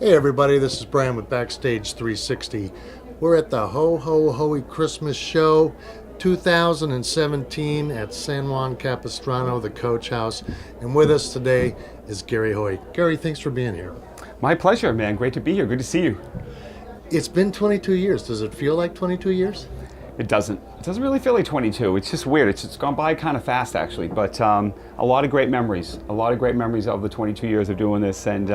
Hey everybody, this is Brian with BackStage360. We're at the Hoey Christmas Show 2017 at San Juan Capistrano, the Coach House. And with us today is Gary Hoey. Gary, thanks for being here. My pleasure, man. Great to be here. Good to see you. It's been 22 years. Does it feel like 22 years? It doesn't. It doesn't really feel like 22. It's just weird. It's gone by kind of fast, actually. But a lot of great memories. A lot of great memories of the 22 years of doing this, and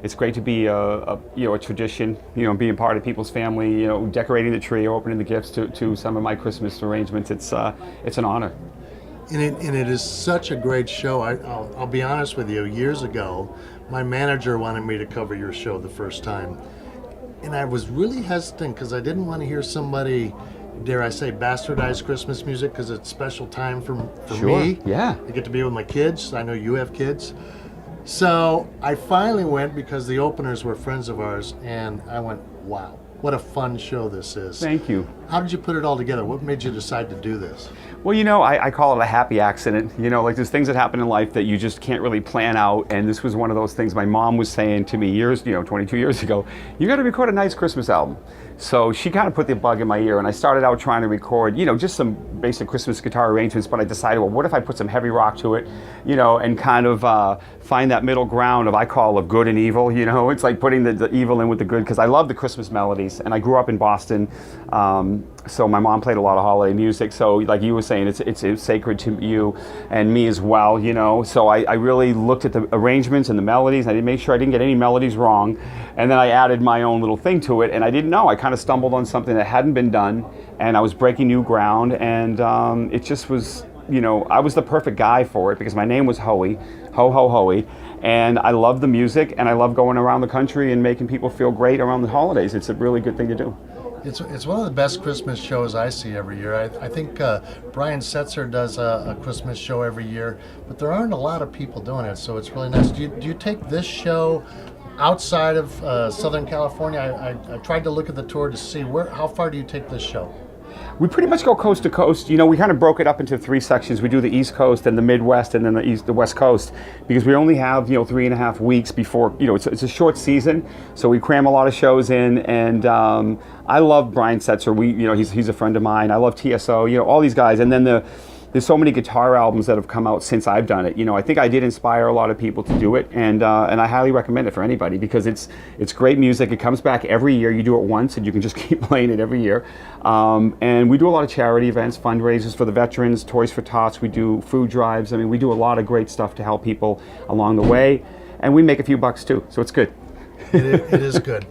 it's great to be a tradition. Being part of people's family. Decorating the tree, opening the gifts to some of my Christmas arrangements. It's an honor. And it is such a great show. I'll be honest with you. Years ago, my manager wanted me to cover your show the first time, and I was really hesitant because I didn't want to hear somebody, dare I say, bastardized Christmas music, because it's special time for Sure. me. Yeah. I get to be with my kids. I know you have kids. So I finally went because the openers were friends of ours, and I went, wow, what a fun show this is. Thank you. How did you put it all together? What made you decide to do this? Well, I call it a happy accident. Like there's things that happen in life that you just can't really plan out, and this was one of those things. My mom was saying to me 22 years ago, you got to record a nice Christmas album. So she kind of put the bug in my ear, and I started out trying to record, just some basic Christmas guitar arrangements, but I decided, well, what if I put some heavy rock to it, and kind of find that middle ground I call of good and evil, It's like putting the evil in with the good, because I love the Christmas melodies, and I grew up in Boston, so my mom played a lot of holiday music, so like you were saying, it's sacred to you and me as well, So I really looked at the arrangements and the melodies. I didn't make sure I didn't get any melodies wrong, and then I added my own little thing to it, and I didn't know. I kind of stumbled on something that hadn't been done, and I was breaking new ground, and it just was, I was the perfect guy for it because my name was Hoey, Hoey, and I love the music, and I love going around the country and making people feel great around the holidays. It's a really good thing to do. It's one of the best Christmas shows I see every year. I think Brian Setzer does a Christmas show every year, but there aren't a lot of people doing it, so it's really nice. Do you take this show outside of Southern California? I tried to look at the tour to see how far do you take this show? We pretty much go coast to coast. We kind of broke it up into three sections. We do the East Coast and the Midwest and then the West Coast, because we only have 3.5 weeks before. It's a short season, so we cram a lot of shows in. And I love Brian Setzer. He's a friend of mine. I love TSO. All these guys. And then there's so many guitar albums that have come out since I've done it. I think I did inspire a lot of people to do it, and I highly recommend it for anybody because it's great music. It comes back every year. You do it once, and you can just keep playing it every year. And we do a lot of charity events, fundraisers for the veterans, Toys for Tots. We do food drives. I mean, we do a lot of great stuff to help people along the way, and we make a few bucks too. So it's good. It is good.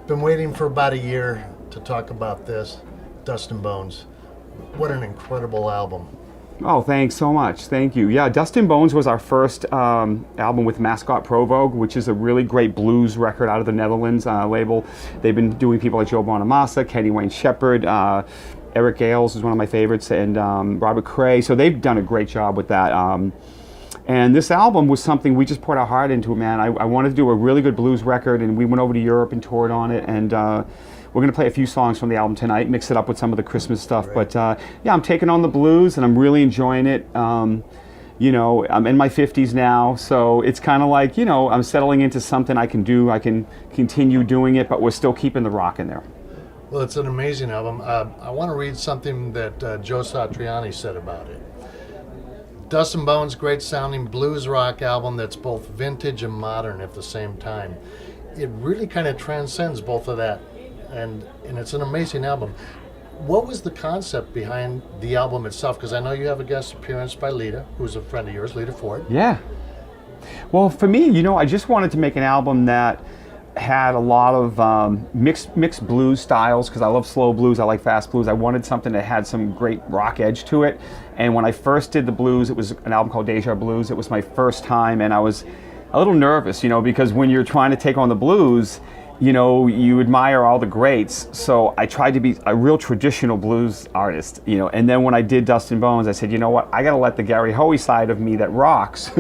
Been waiting for about a year to talk about this, Dust and Bones. What an incredible album. Oh, thanks so much. Thank you. Yeah, Dust and Bones was our first album with Mascot Provogue, which is a really great blues record out of the Netherlands label. They've been doing people like Joe Bonamassa, Kenny Wayne Shepherd, Eric Gales is one of my favorites, and Robert Cray. So they've done a great job with that. And this album was something we just poured our heart into, man. I wanted to do a really good blues record, and we went over to Europe and toured on it, and we're going to play a few songs from the album tonight, mix it up with some of the Christmas stuff. Right. But yeah, I'm taking on the blues, and I'm really enjoying it. I'm in my 50s now, so it's kind of like, I'm settling into something I can do. I can continue doing it, but we're still keeping the rock in there. Well, it's an amazing album. I want to read something that Joe Satriani said about it. Dust and Bones, great sounding blues rock album that's both vintage and modern at the same time. It really kind of transcends both of that. And it's an amazing album. What was the concept behind the album itself? Because I know you have a guest appearance by Lita, who's a friend of yours, Lita Ford. Yeah. Well, for me, I just wanted to make an album that had a lot of mixed blues styles, because I love slow blues, I like fast blues. I wanted something that had some great rock edge to it. And when I first did the blues, it was an album called Deja Blues. It was my first time, and I was a little nervous, because when you're trying to take on the blues, you admire all the greats. So I tried to be a real traditional blues artist, and then when I did Dust and Bones, I said, you know what, I got to let the Gary Hoey side of me that rocks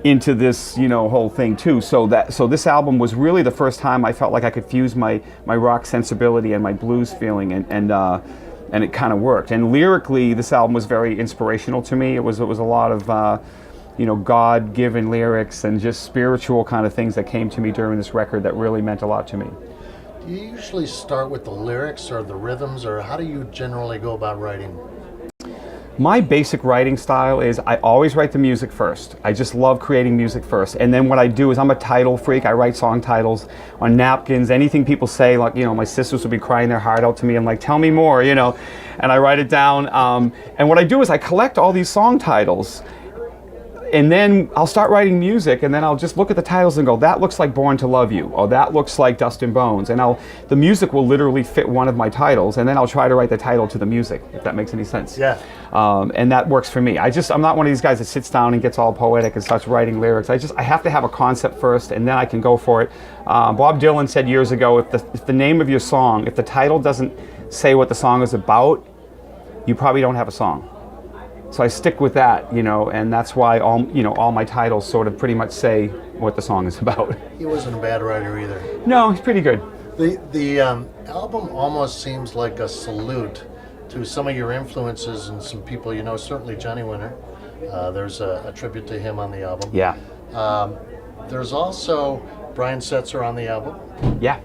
into this, whole thing too. So this album was really the first time I felt like I could fuse my rock sensibility and my blues feeling, and it kind of worked. And lyrically, this album was very inspirational to me. It was a lot of God-given lyrics and just spiritual kind of things that came to me during this record that really meant a lot to me. Do you usually start with the lyrics or the rhythms, or how do you generally go about writing? My basic writing style is I always write the music first. I just love creating music first. And then what I do is I'm a title freak. I write song titles on napkins, anything people say, like, my sisters would be crying their heart out to me. I'm like, tell me more, and I write it down. And what I do is I collect all these song titles, and then I'll start writing music, and then I'll just look at the titles and go, that looks like Born to Love You, or that looks like Dust and Bones. And the music will literally fit one of my titles, and then I'll try to write the title to the music, if that makes any sense. Yeah. And that works for me. I'm not one of these guys that sits down and gets all poetic and starts writing lyrics. I have to have a concept first, and then I can go for it. Bob Dylan said years ago, if the name of your song, if the title doesn't say what the song is about, you probably don't have a song. So I stick with that, and that's why all my titles sort of pretty much say what the song is about. He wasn't a bad writer either. No, he's pretty good. The album almost seems like a salute to some of your influences and some people, certainly Johnny Winter. There's a tribute to him on the album. Yeah. There's also Brian Setzer on the album. Yeah.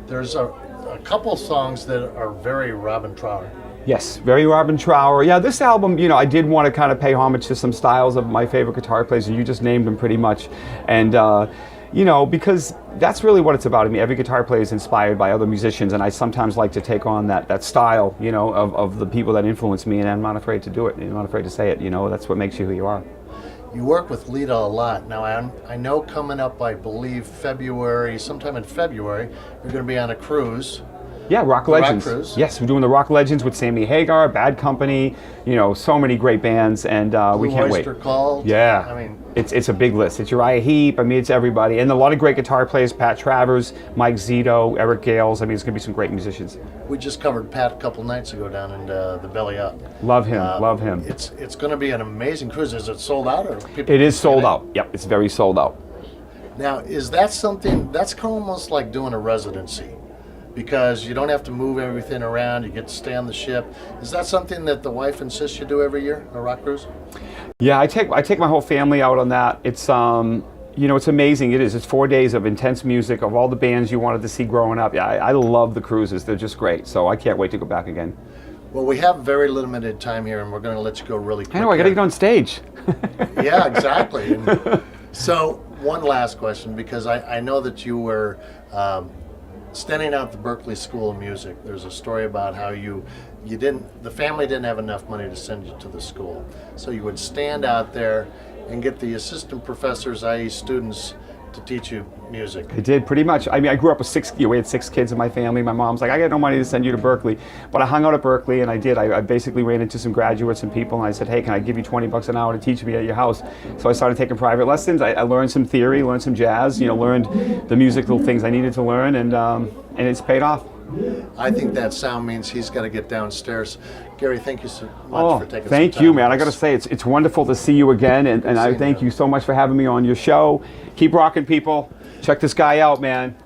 There's a couple songs that are very Robin Trower. Yes, very Robin Trower. Yeah, this album, I did want to kind of pay homage to some styles of my favorite guitar players, and you just named them pretty much. And, because that's really what it's about. I mean, every guitar player is inspired by other musicians, and I sometimes like to take on that style, of the people that influence me, and I'm not afraid to do it. I'm not afraid to say it. That's what makes you who you are. You work with Lita a lot. Now, I know coming up, I believe, sometime in February, you're going to be on a cruise. Yeah, Rock Legends. Rock Cruise. Yes, we're doing the Rock Legends with Sammy Hagar, Bad Company, so many great bands, and we can't wait. Oyster Cult. Yeah, I mean, it's a big list. It's Uriah Heep. I mean, it's everybody, and a lot of great guitar players: Pat Travers, Mike Zito, Eric Gales. I mean, it's going to be some great musicians. We just covered Pat a couple nights ago down in the Belly Up. Love him. Love him. It's going to be an amazing cruise. Is it sold out, or people? It is sold out. Yep, it's very sold out. Now, is that something that's almost like doing a residency? Because you don't have to move everything around, you get to stay on the ship. Is that something that the wife insists you do every year, a rock cruise? Yeah, I take my whole family out on that. It's it's amazing. It is. It's 4 days of intense music of all the bands you wanted to see growing up. Yeah, I love the cruises. They're just great. So I can't wait to go back again. Well, we have very limited time here, and we're going to let you go really quick. I know. I got to get on stage. Yeah, exactly. So one last question, because I know that you were standing out at the Berklee School of Music. There's a story about how the family didn't have enough money to send you to the school. So you would stand out there and get the assistant professors, i.e. students, to teach you music. I did, pretty much. I mean, I grew up with we had 6 kids in my family. My mom's like, I got no money to send you to Berklee. But I hung out at Berklee, and I did. I basically ran into some graduates and people, and I said, hey, can I give you $20 an hour to teach me at your house? So I started taking private lessons. I learned some theory, learned some jazz, learned the musical things I needed to learn, and it's paid off. I think that sound means he's got to get downstairs. Gary, thank you so much for taking some time. Thank you, man. I got to say, it's wonderful to see you again, and I thank you so much for having me on your show. Keep rocking, people. Check this guy out, man.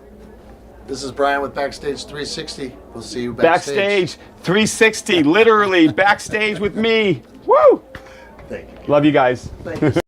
This is Brian with BackStage360. We'll see you backstage. BackStage360, literally backstage with me. Woo! Thank you. Love you guys. Thank you.